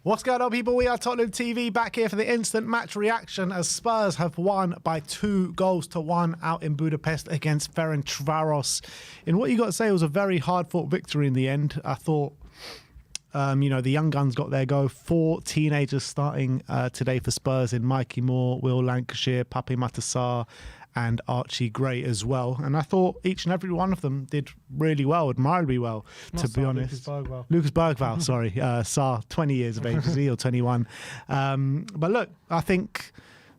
What's going on, people? We are Tottenham TV back here for the instant match reaction as Spurs have won by 2-1 out in Budapest against Ferencvaros in what you got to say was a very hard-fought victory in the end. I thought, the young guns got their go. 4 teenagers starting today for Spurs in Mikey Moore, Lankshear, Pape Matar and Archie Gray as well. And I thought each and every one of them did really well, admirably well, to be honest. Lucas Bergvall, sorry. Sar, 20 years of age, is he, or 21? But look, I think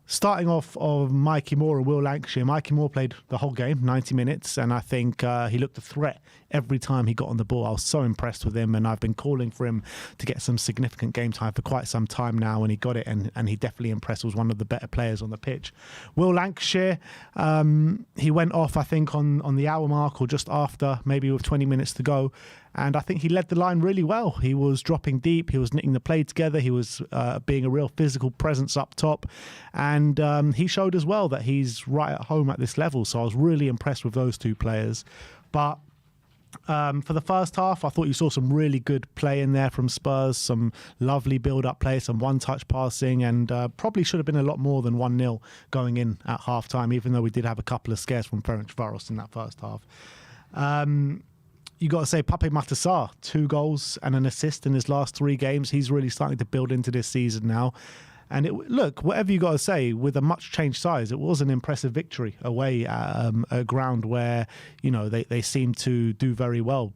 starting off of Mikey Moore and Lankshear, Mikey Moore played the whole game, 90 minutes, and I think he looked a threat every time he got on the ball. I was so impressed with him, and I've been calling for him to get some significant game time for quite some time now, and he got it, and he definitely impressed, was one of the better players on the pitch. Lankshear, he went off, I think, on the hour mark or just after, maybe with 20 minutes to go, and I think he led the line really well. He was dropping deep, he was knitting the play together, he was being a real physical presence up top, and he showed as well that he's right at home at this level, so I was really impressed with those two players. But for the first half, I thought you saw some really good play in there from Spurs, some lovely build-up play, some one-touch passing, and probably should have been a lot more than 1-0 going in at half-time, even though we did have a couple of scares from Ferencvaros in that first half. You got to say, Pape Matar, 2 goals and an assist in his last 3 games. He's really starting to build into this season now. And look, whatever you got to say, with a much changed size, it was an impressive victory away at a ground where, they seemed to do very well.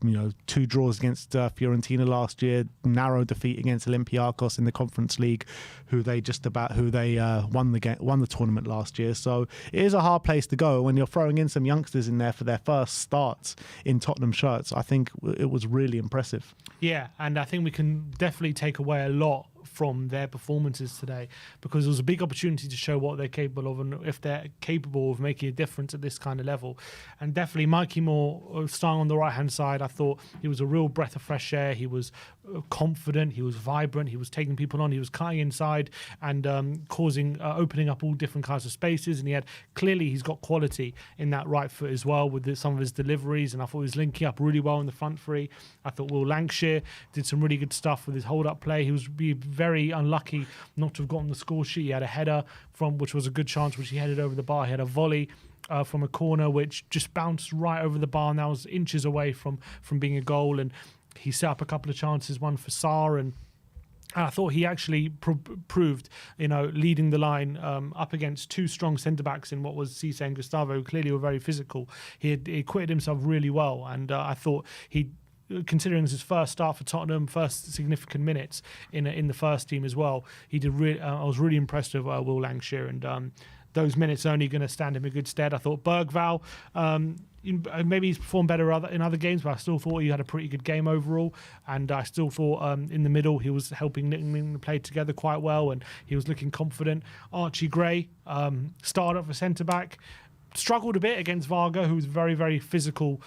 2 draws against Fiorentina last year, narrow defeat against Olympiacos in the Conference League, who they won the tournament last year. So it is a hard place to go when you're throwing in some youngsters in there for their first starts in Tottenham shirts. I think it was really impressive. Yeah, and I think we can definitely take away a lot from their performances today, because it was a big opportunity to show what they're capable of and if they're capable of making a difference at this kind of level. And definitely Mikey Moore, starting on the right hand side, I thought he was a real breath of fresh air. He was confident, he was vibrant, he was taking people on, he was cutting inside and opening up all different kinds of spaces, and he's got quality in that right foot as well with some of his deliveries, and I thought he was linking up really well in the front three. I thought Lankshear did some really good stuff with his hold-up play. He was very unlucky not to have gotten the score sheet. He had a header which was a good chance, which he headed over the bar. He had a volley from a corner which just bounced right over the bar, and that was inches away from being a goal. And he set up a couple of chances, one for Sar, and I thought he actually proved, leading the line up against 2 strong centre-backs in what was Cisse and Gustavo, who clearly were very physical. He acquitted himself really well, and I thought considering this his first start for Tottenham, first significant minutes in the first team as well, he did. I was really impressed with Lankshear, and those minutes are only going to stand him in good stead. I thought Bergvall, maybe he's performed better in other games, but I still thought he had a pretty good game overall, and I still thought in the middle he was helping knitting the play together quite well, and he was looking confident. Archie Gray started for centre-back, struggled a bit against Varga, who was a very, very physical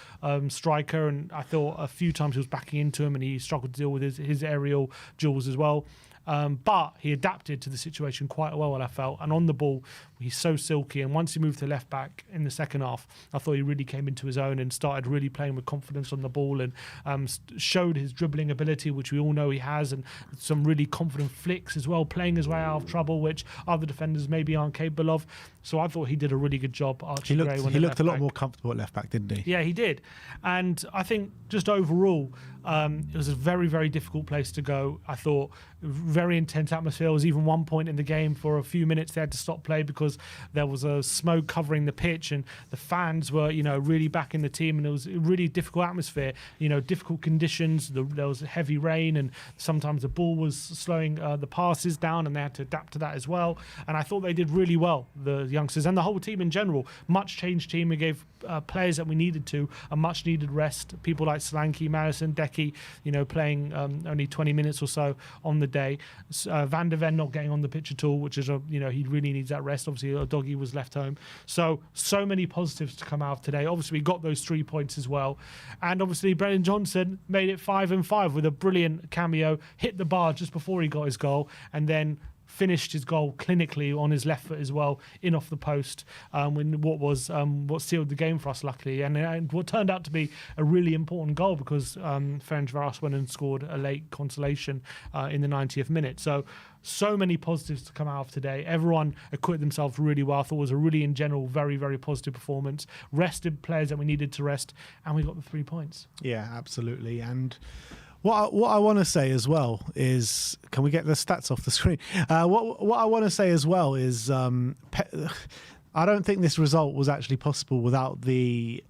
striker, and I thought a few times he was backing into him and he struggled to deal with his aerial duels as well. But he adapted to the situation quite well, I felt. And on the ball, he's so silky. And once he moved to left back in the second half, I thought he really came into his own and started really playing with confidence on the ball, and showed his dribbling ability, which we all know he has, and some really confident flicks as well, playing his way out of trouble, which other defenders maybe aren't capable of. So I thought he did a really good job, Archie Gray. He looked a lot more comfortable at left back, didn't he? Yeah, he did. And I think just overall, it was a very, very difficult place to go. I thought very intense atmosphere. There was even one point in the game for a few minutes they had to stop play because there was a smoke covering the pitch, and the fans were, really backing the team, and it was a really difficult atmosphere. Difficult conditions. There was heavy rain, and sometimes the ball was slowing the passes down, and they had to adapt to that as well. And I thought they did really well, the youngsters and the whole team in general. Much changed team. We gave players that we needed a much needed rest. People like Solanke, Madison, Decky, playing only 20 minutes or so on the day. Van der Ven not getting on the pitch at all, which is he really needs that rest. Obviously, Doggy was left home. So many positives to come out of today. Obviously, we got those 3 points as well, and obviously Brennan Johnson made it 5-5 with a brilliant cameo, hit the bar just before he got his goal, and then finished his goal clinically on his left foot as well, in off the post, when what sealed the game for us, luckily, and what turned out to be a really important goal because Ferencvaros went and scored a late consolation in the 90th minute. So many positives to come out of today. Everyone acquitted themselves really well. I thought it was a really, in general, very, very positive performance. Rested players that we needed to rest, and we got the 3 points. Yeah, absolutely. And what I want to say as well is, can we get the stats off the screen? What I want to say as well is, I don't think this result was actually possible without the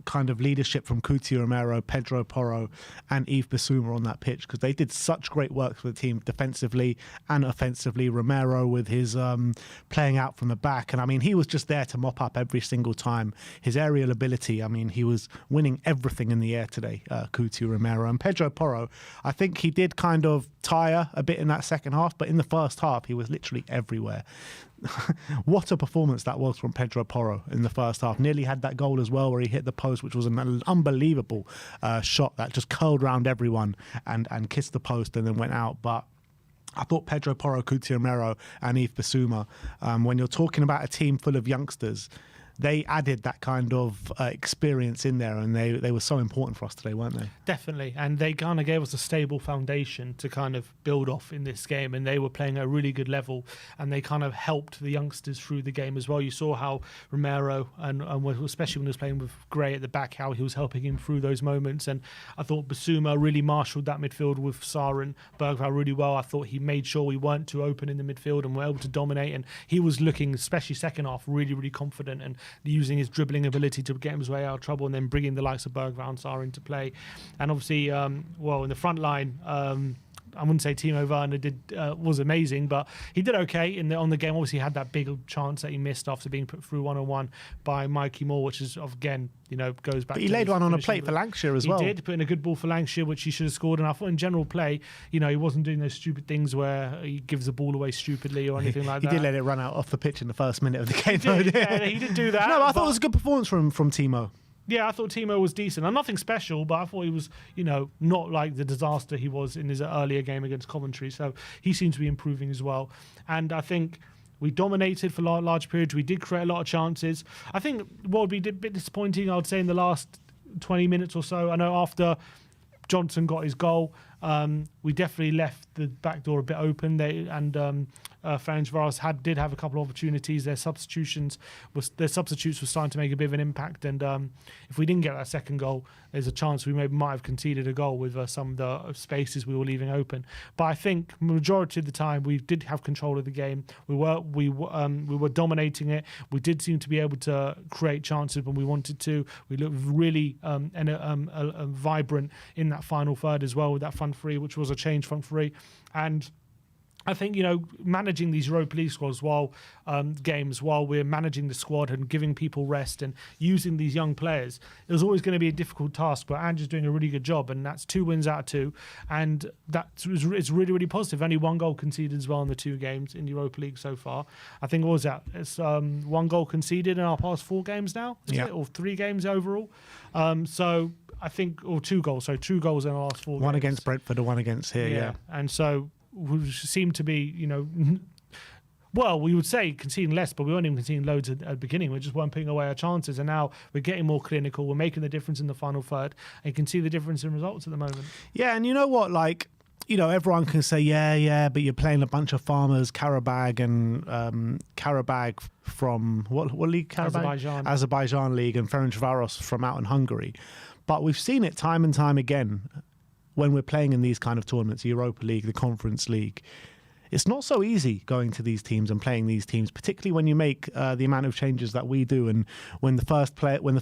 kind of leadership from Romero, Pedro Porro, and Yves Bissouma on that pitch, because they did such great work for the team defensively and offensively. Romero with his playing out from the back, and I mean, he was just there to mop up every single time. His aerial ability, I mean, he was winning everything in the air today, Romero. And Pedro Porro, I think he did kind of tire a bit in that second half, but in the first half, he was literally everywhere. What a performance that was from Pedro Porro in the first half. Nearly had that goal as well where he hit the post, which was an unbelievable shot that just curled around everyone and kissed the post and then went out. But I thought Pedro Porro, Romero and Yves Bissouma, when you're talking about a team full of youngsters, they added that kind of experience in there, and they were so important for us today, weren't they? Definitely, and they kind of gave us a stable foundation to kind of build off in this game, and they were playing at a really good level, and they kind of helped the youngsters through the game as well. You saw how Romero, and especially when he was playing with Gray at the back, how he was helping him through those moments, and I thought Bissouma really marshalled that midfield with Sarr and Bergvall really well. I thought he made sure we weren't too open in the midfield and were able to dominate, and he was looking, especially second half, really, really confident and using his dribbling ability to get his way out of trouble, and then bringing the likes of Bergvall and Sarr into play. And obviously, in the front line, I wouldn't say Timo Werner was amazing, but he did okay on the game. Obviously, he had that big chance that he missed after being put through 1-on-1 by Mikey Moore, which is, again, goes back. But he laid one on a plate for Lankshear as well. He did, put in a good ball for Lankshear, which he should have scored. And I thought in general play, he wasn't doing those stupid things where he gives the ball away stupidly or anything like that. He did let it run out off the pitch in the first minute of the game. He did do that. No, I thought it was a good performance from Timo. Yeah, I thought Timo was decent. And nothing special, but I thought he was, not like the disaster he was in his earlier game against Coventry. So he seemed to be improving as well. And I think we dominated for large periods. We did create a lot of chances. I think what would be a bit disappointing, I would say, in the last 20 minutes or so, I know after Johnson got his goal, we definitely left the back door a bit open. Ferencvaros did have a couple of opportunities. Their substitutes were starting to make a bit of an impact. And if we didn't get that second goal, there's a chance we might have conceded a goal with some of the spaces we were leaving open. But I think majority of the time we did have control of the game. We were dominating it. We did seem to be able to create chances when we wanted to. We looked really vibrant in that final third as well with that front three, which was a change front three. And I think, managing these Europa League squads games while we're managing the squad and giving people rest and using these young players, it was always going to be a difficult task, but Andrew's doing a really good job, and that's 2 wins out of 2, and it's really, really positive. Only 1 goal conceded as well in the 2 games in the Europa League so far. I think, what was that? It's 1 goal conceded in our past 4 games now, is it? Or 3 games overall. So I think, or 2 goals. So 2 goals in our last 4 games. 1 against Brentford and 1 against here, yeah. And so we seem to be, well, we would say conceding less, but we weren't even conceding loads at the beginning. We just weren't putting away our chances, and now we're getting more clinical. We're making the difference in the final third, and you can see the difference in results at the moment. Yeah, and you know what, everyone can say, yeah, but you're playing a bunch of farmers, Karabag from what league? Karabag? Azerbaijan league, and Ferencvaros from out in Hungary. But we've seen it time and time again when we're playing in these kind of tournaments, the Europa League, the Conference League. It's not so easy going to these teams and playing these teams, particularly when you make the amount of changes that we do. And when the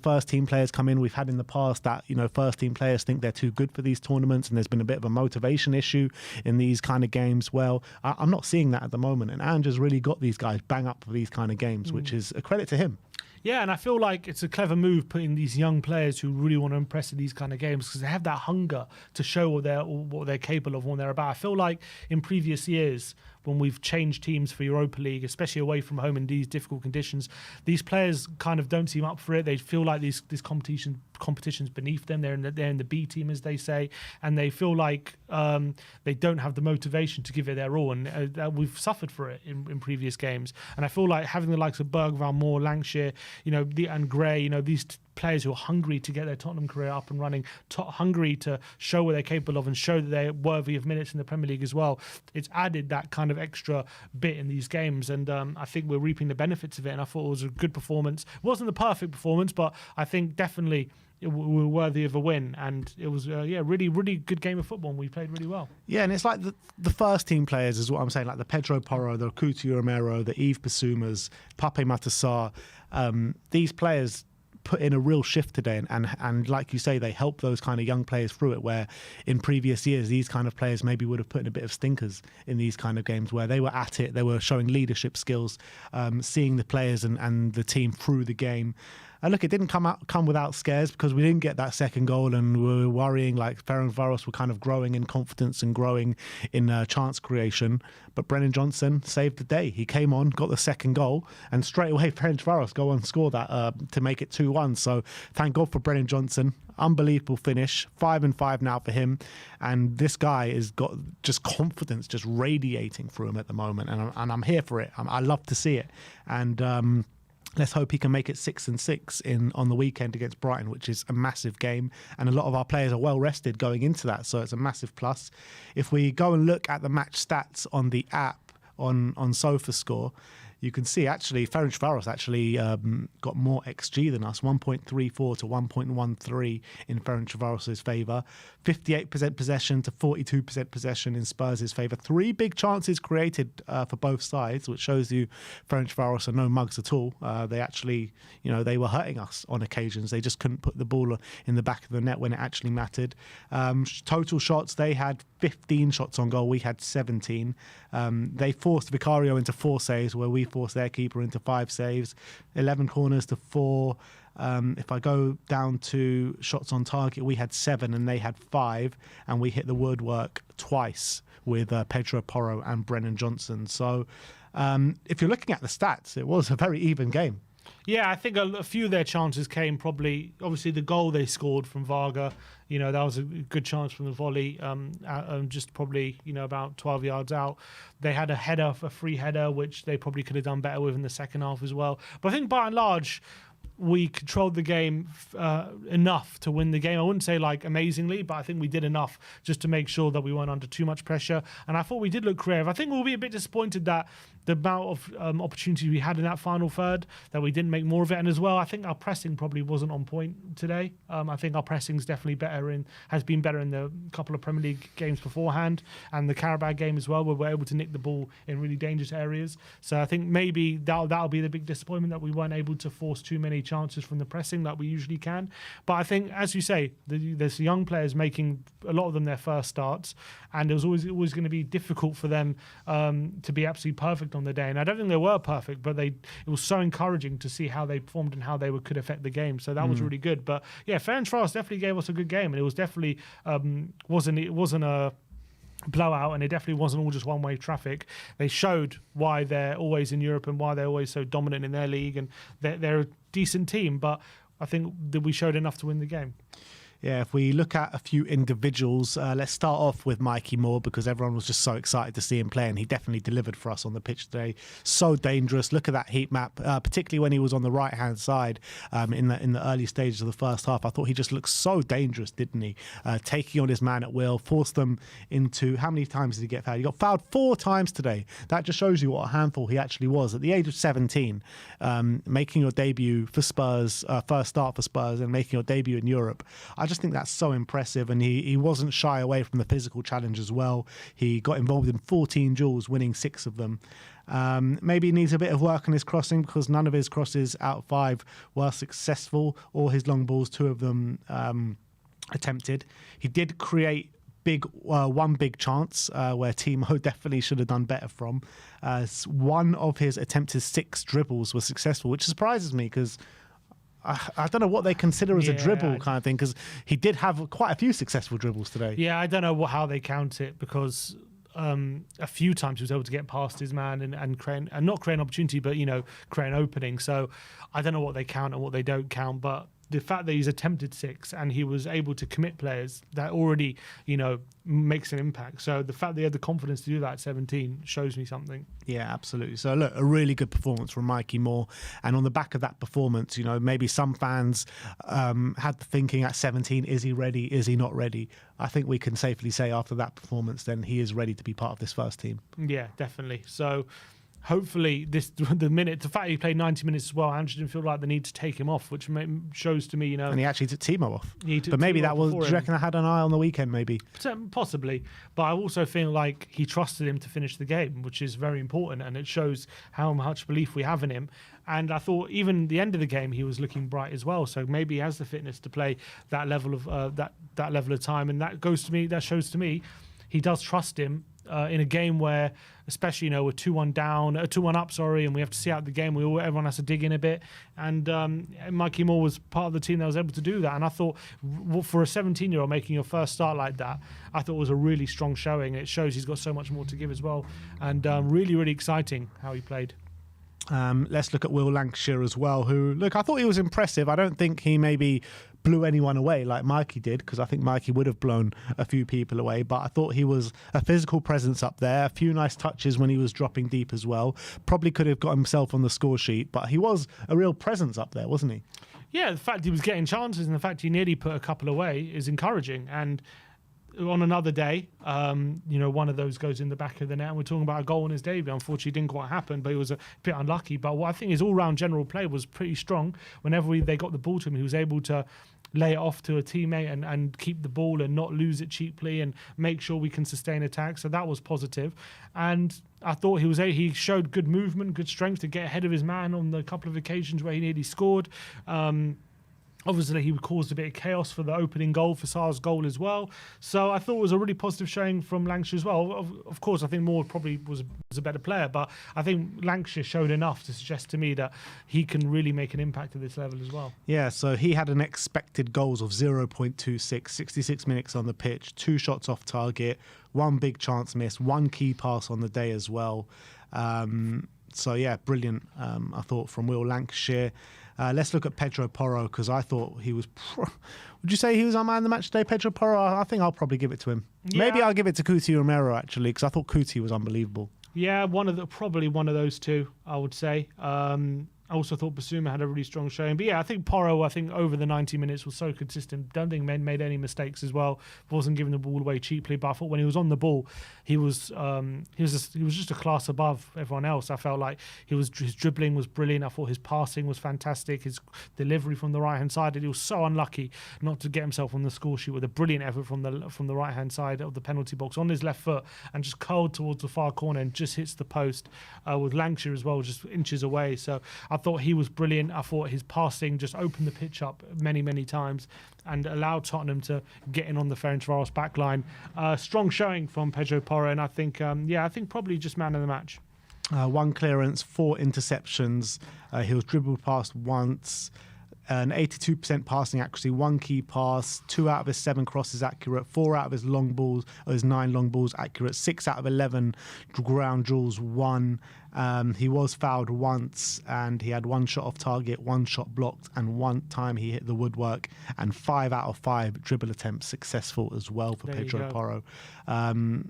first team players come in, we've had in the past that, first team players think they're too good for these tournaments, and there's been a bit of a motivation issue in these kind of games. Well, I'm not seeing that at the moment. And Andrew's really got these guys bang up for these kind of games, which is a credit to him. Yeah, and I feel like it's a clever move putting these young players who really want to impress in these kind of games, because they have that hunger to show what they're capable of, what they're about. I feel like in previous years, when we've changed teams for Europa League, especially away from home in these difficult conditions, these players kind of don't seem up for it. They feel like this competition's beneath them. They're in the B team, as they say, and they feel like they don't have the motivation to give it their all, and we've suffered for it in previous games. And I feel like having the likes of Bergvall, Moore, Lankshear, and Gray, these players who are hungry to get their Tottenham career up and running, hungry to show what they're capable of and show that they're worthy of minutes in the Premier League as well. It's added that kind of extra bit in these games, and I think we're reaping the benefits of it. And I thought it was a good performance. It wasn't the perfect performance, but I think definitely we were worthy of a win, and it was really, really good game of football, and we played really well. Yeah, and it's like the first team players is what I'm saying, like the Pedro Porro, the Couto Romero, the Yves Bissoumas, Pape Matar Sarr. These players put in a real shift today, and like you say, they help those kind of young players through it, where in previous years these kind of players maybe would have put in a bit of stinkers in these kind of games where they were at it, they were showing leadership skills, seeing the players and the team through the game. And look, it didn't come without scares, because we didn't get that second goal, and we were worrying, like Ferencvaros were kind of growing in confidence and growing in chance creation. But Brennan Johnson saved the day. He came on, got the second goal, and straight away Ferencvaros go on and score that to make it 2-1. So thank God for Brennan Johnson. Unbelievable finish. 5-5 now for him. And this guy has got just confidence just radiating through him at the moment. And I'm here for it. I love to see it. And let's hope he can make it 6-6 on the weekend against Brighton, which is a massive game. And a lot of our players are well rested going into that, so it's a massive plus. If we go and look at the match stats on the app on SofaScore, you can see actually Ferencvaros actually got more XG than us, 1.34 to 1.13 in Ferencvaros' favour. 58% possession to 42% possession in Spurs' favour. 3 big chances created for both sides, which shows you Ferencvaros are no mugs at all. They actually, they were hurting us on occasions. They just couldn't put the ball in the back of the net when it actually mattered. Total shots, they had 15 shots on goal. We had 17. They forced Vicario into 4 saves, where we forced their keeper into 5 saves. 11 corners to 4. If I go down to shots on target, we had 7 and they had 5, and we hit the woodwork twice with Pedro Porro and Brennan Johnson. So if you're looking at the stats, it was a very even game. Yeah, I think a few of their chances came obviously the goal they scored from Varga, that was a good chance from the volley, just probably, about 12 yards out. They had a free header, which they probably could have done better with in the second half as well. But I think by and large, we controlled the game enough to win the game. I wouldn't say like amazingly, but I think we did enough just to make sure that we weren't under too much pressure. And I thought we did look creative. I think we'll be a bit disappointed that the amount of opportunities we had in that final third, that we didn't make more of it. And as well, I think our pressing probably wasn't on point today. I think our pressing's definitely has been better in the couple of Premier League games beforehand, and the Carabao game as well, where we're able to nick the ball in really dangerous areas. So I think maybe that'll be the big disappointment, that we weren't able to force too many chances from the pressing that we usually can. But I think, as you say, there's young players making a lot of them their first starts, and it was always going to be difficult for them to be absolutely perfect on the day. And I don't think they were perfect, but it was so encouraging to see how they performed and how they could affect the game. So that was really good. But yeah, Ferencvaros definitely gave us a good game, and it was definitely wasn't a blowout, and it definitely wasn't all just one-way traffic. They showed why they're always in Europe and why they're always so dominant in their league, and they're a decent team. But I think that we showed enough to win the game. Yeah, if we look at a few individuals, let's start off with Mikey Moore, because everyone was just so excited to see him play, and he definitely delivered for us on the pitch today. So dangerous. Look at that heat map, particularly when he was on the right-hand side in the early stages of the first half. I thought he just looked so dangerous, didn't he? Taking on his man at will, forced them into... How many times did he get fouled? He got fouled 4 times today. That just shows you what a handful he actually was. At the age of 17, making your debut for Spurs, first start for Spurs, and making your debut in Europe. I just think that's so impressive, and he wasn't shy away from the physical challenge as well. He got involved in 14 duels, winning 6 of them. Maybe he needs a bit of work on his crossing, because none of his crosses out of 5 were successful, or his long balls, 2 of them attempted. He did create one big chance where Timo definitely should have done better from. One of his attempted 6 dribbles was successful, which surprises me, because I don't know what they consider as a dribble kind of thing, because he did have quite a few successful dribbles today. Yeah, I don't know how they count it, because a few times he was able to get past his man and not create an opportunity, but create an opening. So I don't know what they count and what they don't count, but the fact that he's attempted 6 and he was able to commit players, that already makes an impact. So the fact that he had the confidence to do that at 17 shows me something. Yeah, absolutely. So look, a really good performance from Mikey Moore, and on the back of that performance, maybe some fans had the thinking at 17, is he ready, is he not ready? I think we can safely say after that performance then he is ready to be part of this first team. Yeah, definitely. So hopefully the fact he played 90 minutes as well, Ange didn't feel like the need to take him off, which shows to me, And he actually took Timo off. But maybe that was, do you reckon I had an eye on the weekend, maybe? Possibly. But I also feel like he trusted him to finish the game, which is very important, and it shows how much belief we have in him. And I thought even the end of the game, he was looking bright as well. So maybe he has the fitness to play that level of that level of time, and that shows to me he does trust him. In a game where, especially, we're 2-1 down, 2-1 up, and we have to see out the game. Everyone has to dig in a bit, and Mikey Moore was part of the team that was able to do that. And I thought, for a 17-year-old making your first start like that, I thought it was a really strong showing. It shows he's got so much more to give as well, and really, really exciting how he played. Let's look at Will Lankshear as well, who, look, I thought he was impressive. I don't think he maybe blew anyone away like Mikey did, because I think Mikey would have blown a few people away, but I thought he was a physical presence up there, a few nice touches when he was dropping deep as well. Probably could have got himself on the score sheet, but he was a real presence up there, wasn't he? Yeah, the fact he was getting chances and the fact he nearly put a couple away is encouraging. And on another day, one of those goes in the back of the net, and we're talking about a goal in his debut. Unfortunately, it didn't quite happen, but he was a bit unlucky. But what I think his all-round general play was pretty strong. Whenever they got the ball to him, he was able to lay it off to a teammate and keep the ball and not lose it cheaply and make sure we can sustain attack. So that was positive. And I thought he showed good movement, good strength to get ahead of his man on the couple of occasions where he nearly scored. Obviously, he caused a bit of chaos for the opening goal, for Sarr's goal as well. So I thought it was a really positive showing from Lankshear as well. Of course, I think Moore probably was a better player, but I think Lankshear showed enough to suggest to me that he can really make an impact at this level as well. Yeah, so he had an expected goals of 0.26, 66 minutes on the pitch, 2 shots off target, 1 big chance miss, 1 key pass on the day as well. So yeah, brilliant, I thought, from Will Lankshear. Let's look at Pedro Porro, because I thought he was... Would you say he was our man of the match today, Pedro Porro? I think I'll probably give it to him. Yeah. Maybe I'll give it to Kuti Romero, actually, because I thought Kuti was unbelievable. Yeah, probably one of those two, I would say. I also thought Bissouma had a really strong showing. But yeah, I think Porro, over the 90 minutes was so consistent. Don't think he made any mistakes as well. Wasn't giving the ball away cheaply. But I thought when he was on the ball, he was just a class above everyone else. I felt like his dribbling was brilliant. I thought his passing was fantastic. His delivery from the right-hand side. And he was so unlucky not to get himself on the score sheet with a brilliant effort from the right-hand side of the penalty box on his left foot and just curled towards the far corner and just hits the post with Lankshear as well, just inches away. So I thought he was brilliant. I thought his passing just opened the pitch up many, many times and allowed Tottenham to get in on the Ferencvaros back line. Strong showing from Pedro Porro, and I think probably just man of the match. 1 clearance, 4 interceptions. He was dribbled past once. An 82% passing accuracy, 1 key pass, 2 out of his 7 crosses accurate, 4 out of his 9 long balls accurate, 6 out of 11 ground duels won. He was fouled once, and he had 1 shot off target, 1 shot blocked, and 1 time he hit the woodwork, and 5 out of 5 dribble attempts successful as well for Pedro Porro.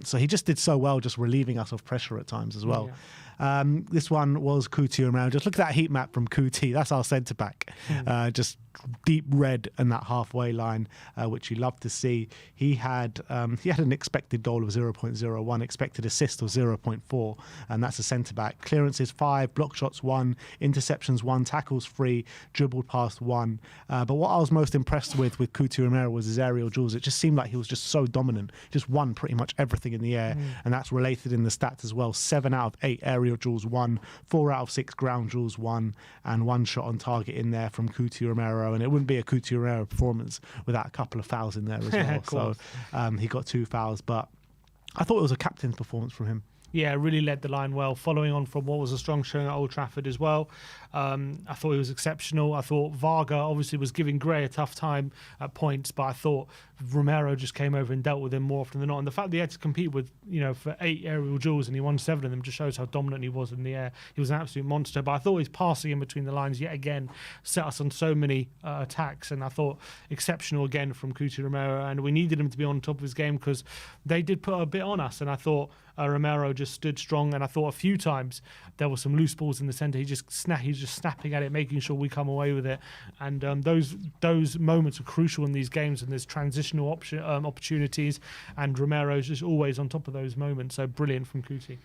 So he just did so well, just relieving us of pressure at times as well. Yeah. This one was Kuti Romero. Just look at that heat map from Kuti. That's our centre back. Just deep red in that halfway line, which you love to see. He had an expected goal of 0.01, expected assist of 0.4, and that's a centre back. Clearances 5, block shots 1, interceptions 1, tackles 3, dribbled past 1. But what I was most impressed with Kuti Romero was his aerial duels. It just seemed like he was just so dominant, just won pretty much everything in the air, and that's related in the stats as well. 7 out of 8 aerial duels won, 4 out of 6 ground duels won, and 1 shot on target in there from Kuti Romero. And it wouldn't be a Kuti Romero performance without a couple of fouls in there as well. So he got 2 fouls, but I thought it was a captain's performance from him. Yeah, really led the line well, following on from what was a strong showing at Old Trafford as well. I thought he was exceptional. I thought Varga obviously was giving Gray a tough time at points, but I thought Romero just came over and dealt with him more often than not. And the fact that he had to compete with, for 8 aerial duels and he won 7 of them just shows how dominant he was in the air. He was an absolute monster. But I thought his passing in between the lines yet again set us on so many attacks. And I thought exceptional again from Cuti Romero. And we needed him to be on top of his game because they did put a bit on us. And I thought Romero just stood strong, and I thought a few times there were some loose balls in the centre. He's just snapping at it, making sure we come away with it. And those moments are crucial in these games, and there's transitional opportunities, and Romero's just always on top of those moments. So brilliant from Cuti.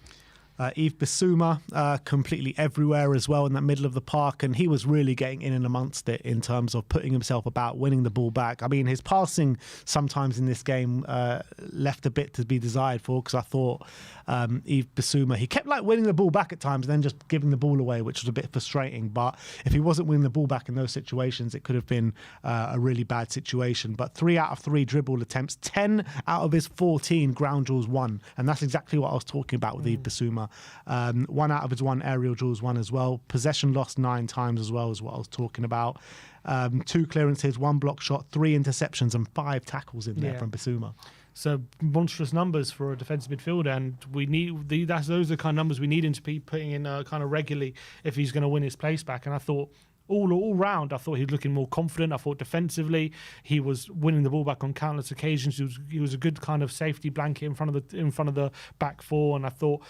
Yves Bissouma completely everywhere as well in that middle of the park, and he was really getting in and amongst it in terms of putting himself about, winning the ball back. I mean, his passing sometimes in this game left a bit to be desired for, because I thought Yves Bissouma, he kept winning the ball back at times and then just giving the ball away, which was a bit frustrating. But if he wasn't winning the ball back in those situations, it could have been a really bad situation. But 3 out of 3 dribble attempts, 10 out of his 14 ground duels won, and that's exactly what I was talking about with Yves Bissouma. 1 out of his 1 aerial duels won as well. Possession lost 9 times as well, is what I was talking about. 2 clearances, 1 block shot, 3 interceptions, and 5 tackles in there from Bissouma. So monstrous numbers for a defensive midfielder, and we need those are the kind of numbers we need him to be putting in kind of regularly if he's going to win his place back. And I thought all round, I thought he was looking more confident. I thought defensively, he was winning the ball back on countless occasions. He was a good kind of safety blanket in front of the back four, and I thought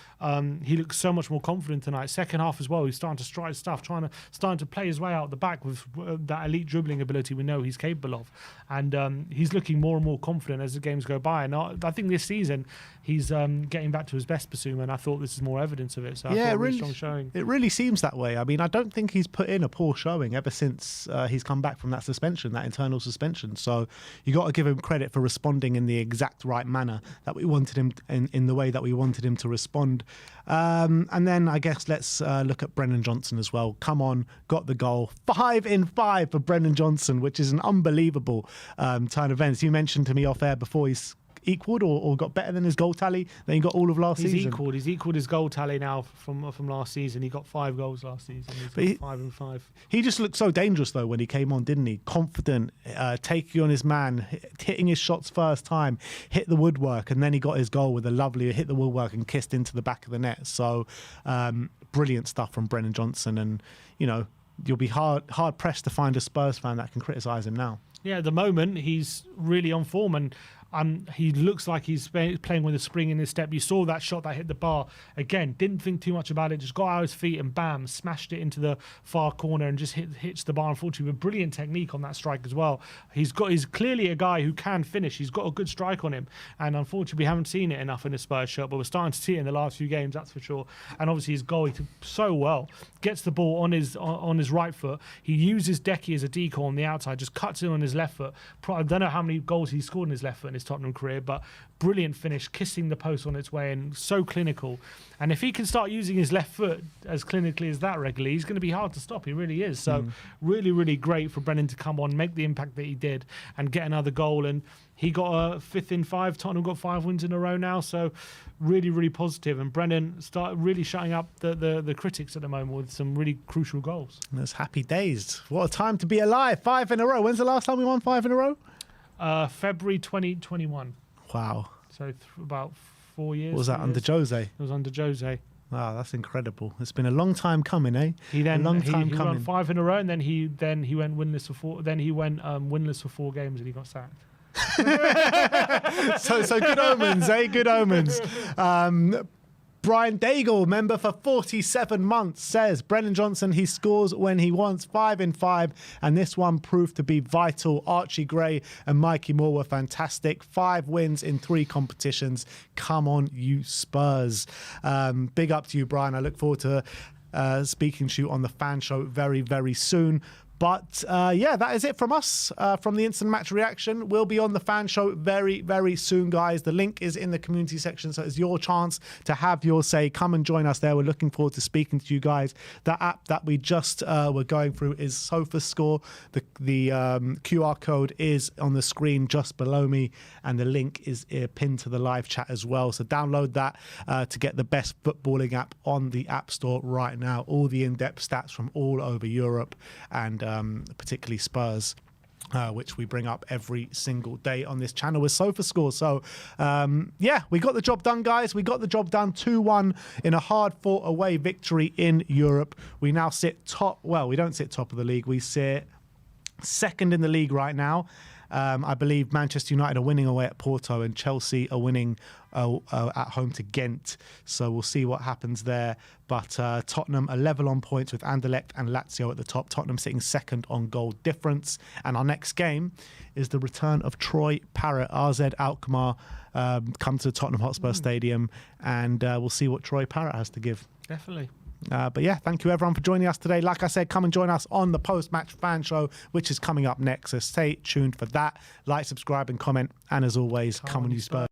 he looked so much more confident tonight. Second half as well, he's starting to stride stuff, starting to play his way out the back with that elite dribbling ability we know he's capable of, and he's looking more and more confident as the games go by. And I think this season he's getting back to his best, Bissouma, and I thought this is more evidence of it. So I thought a really strong showing. It really seems that way. I mean, I don't think he's put in a poor showing ever since he's come back from that suspension, that internal suspension. So you got to give him credit for responding in the exact right manner that we wanted him in the way that we wanted him to respond. And then I guess let's look at Brennan Johnson as well. Come on, got the goal. 5 in 5 for Brennan Johnson, which is an unbelievable turn of events. You mentioned to me off air before he's equaled or got better than his goal tally than he got all of last season. He's equaled his goal tally now from last season. He got 5 goals last season. He's 5 and 5. He just looked so dangerous though when he came on, didn't he? Confident, taking on his man, hitting his shots first time, hit the woodwork, and then he got his goal with a lovely hit the woodwork and kissed into the back of the net. So brilliant stuff from Brennan Johnson, and you'll be hard pressed to find a Spurs fan that can criticise him now. Yeah, at the moment he's really on form, and he looks like he's playing with a spring in his step. You saw that shot that hit the bar. Again, didn't think too much about it, just got out his feet and bam, smashed it into the far corner and just hits the bar, unfortunately, with brilliant technique on that strike as well. He's clearly a guy who can finish. He's got a good strike on him, and unfortunately we haven't seen it enough in the Spurs shirt, but we're starting to see it in the last few games, that's for sure. And obviously his goal, he took so well, gets the ball on his right foot. He uses Decky as a decoy on the outside, just cuts in on his left foot. I don't know how many goals he's scored in his left foot in his Tottenham career, but brilliant finish, kissing the post on its way, and so clinical. And if he can start using his left foot as clinically as that regularly, he's going to be hard to stop. He really is. So really, really great for Brennan to come on, make the impact that he did, and get another goal. And he got a 5th in 5. Tottenham got 5 wins in a row now. So really, really positive. And Brennan started really shutting up the critics at the moment with some really crucial goals. That's happy days. What a time to be alive. 5 in a row. When's the last time we won 5 in a row? February 2021. Wow. So about 4 years. What was that, under Jose? It was under Jose. Wow, that's incredible. It's been a long time coming, eh? He won 5 in a row, and then he went winless for 4. Then he went winless for 4 games, and he got sacked. so good omens, eh? Good omens. Brian Daigle, member for 47 months, says Brennan Johnson, he scores when he wants. 5 in 5, and this one proved to be vital. Archie Gray and Mikey Moore were fantastic. 5 wins in 3 competitions. Come on, you Spurs. Big up to you, Brian. I look forward to speaking to you on the fan show very, very soon. But yeah, that is it from us, from the Instant Match Reaction. We'll be on the fan show very, very soon, guys. The link is in the community section, so it's your chance to have your say. Come and join us there. We're looking forward to speaking to you guys. The app that we just were going through is SofaScore. The QR code is on the screen just below me, and the link is pinned to the live chat as well. So download that to get the best footballing app on the App Store right now. All the in-depth stats from all over Europe, and particularly Spurs, which we bring up every single day on this channel with SofaScore. So, yeah, we got the job done, guys. We got the job done 2-1 in a hard-fought away victory in Europe. We now sit top. Well, we don't sit top of the league. We sit second in the league right now. I believe Manchester United are winning away at Porto and Chelsea are winning at home to Ghent. So we'll see what happens there. But Tottenham are level on points with Anderlecht and Lazio at the top. Tottenham sitting second on goal difference. And our next game is the return of Troy Parrott. RZ Alkmaar come to the Tottenham Hotspur Stadium, and we'll see what Troy Parrott has to give. Definitely. But yeah, thank you everyone for joining us today. Like I said, come and join us on the post-match fan show, which is coming up next. So stay tuned for that. Like, subscribe and comment. And as always, come on you Spurs.